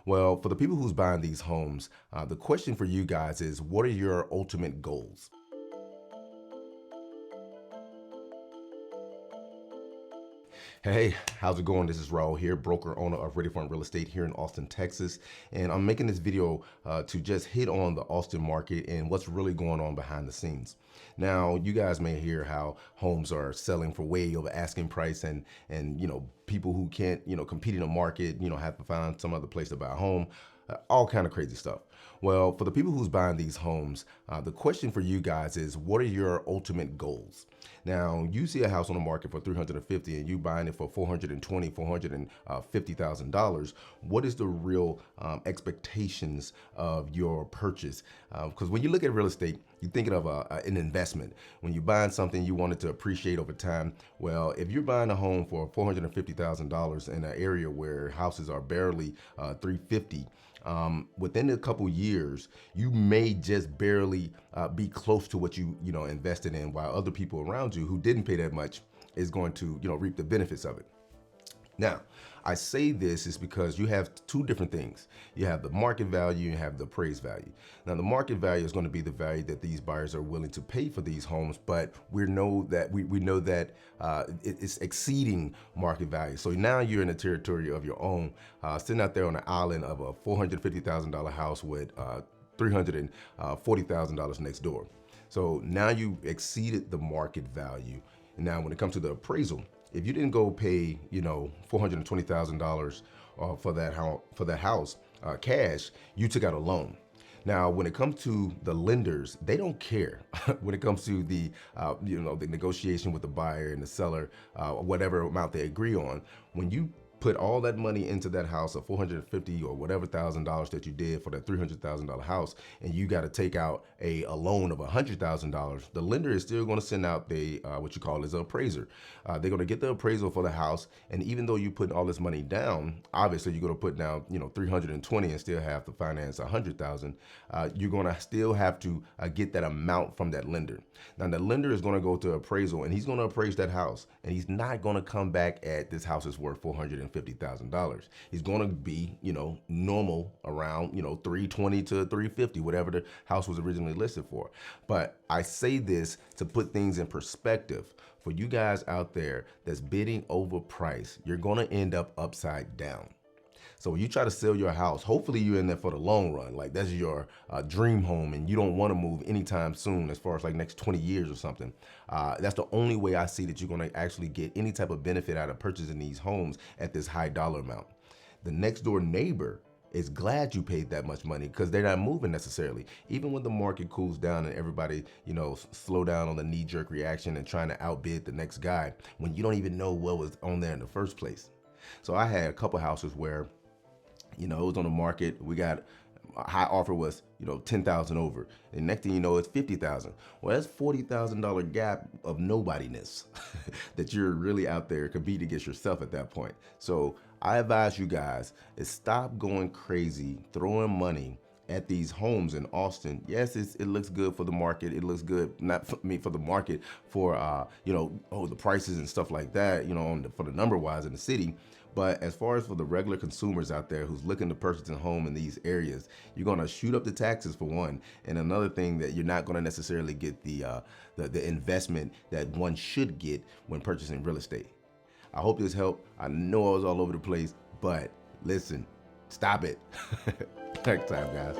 Well, for the people who's buying these homes, the question for you guys is, what are your ultimate goals? Hey, how's it going? This is Raoul here, broker owner of Readyfront Real Estate here in Austin, Texas. And I'm making this video to just hit on the Austin market and what's really going on behind the scenes. Now, you guys may hear how homes are selling for way over asking price and people who can't, compete in the market, have to find some other place to buy a home. All kind of crazy stuff. Well, for the people who's buying these homes, the question for you guys is, what are your ultimate goals? Now, you see a house on the market for $350 and you buying it for $420,000, $450,000. What is the real expectations of your purchase? Because when you look at real estate, you're thinking of an investment. When you're buying something, you want it to appreciate over time. Well, if you're buying a home for $450,000 in an area where houses are barely $350,000, within a couple years, you may just barely be close to what you invested in, while other people around you who didn't pay that much is going to reap the benefits of it. Now, I say this is because you have two different things. You have the market value and you have the appraised value. Now, the market value is going to be the value that these buyers are willing to pay for these homes, but we know that it's exceeding market value. So now you're in a territory of your own, sitting out there on an island of a $450,000 house with $340,000 next door. So now you exceeded the market value. And now when it comes to the appraisal, if you didn't go pay, $420,000 for that house cash, you took out a loan. Now, when it comes to the lenders, they don't care when it comes to the negotiation with the buyer and the seller, whatever amount they agree on. When you put all that money into that house of $450 or whatever $1,000 that you did for that $300,000 house, and you got to take out a loan of $100,000, the lender is still going to send out what you call as an appraiser. They're going to get the appraisal for the house, and even though you put all this money down, obviously you're going to put down 320 and still have to finance 100,000. You're going to still have to get that amount from that lender. Now the lender is going to go to appraisal and he's going to appraise that house, and he's not going to come back at this house is worth $450,000. He's going to be, normal around, 320 to 350, whatever the house was originally listed for. But I say this to put things in perspective. For you guys out there that's bidding overpriced, you're going to end up upside down. So when you try to sell your house, hopefully you're in there for the long run. Like that's your dream home and you don't want to move anytime soon, as far as like next 20 years or something. That's the only way I see that you're going to actually get any type of benefit out of purchasing these homes at this high dollar amount. The next door neighbor is glad you paid that much money because they're not moving necessarily. Even when the market cools down and everybody, slow down on the knee-jerk reaction and trying to outbid the next guy when you don't even know what was on there in the first place. So I had a couple houses where it was on the market. We got a high offer was, 10,000 over. And next thing you know, it's 50,000. Well, that's $40,000 gap of nobodiness that you're really out there competing against yourself at that point. So I advise you guys is stop going crazy, throwing money at these homes in Austin. Yes, it looks good for the market. It looks good, not for me, for the market, for, the prices and stuff like that, for the number wise in the city. But as far as for the regular consumers out there who's looking to purchase a home in these areas, you're going to shoot up the taxes for one. And another thing that you're not going to necessarily get the investment that one should get when purchasing real estate. I hope this helped. I know I was all over the place, but listen, stop it. Next time, guys.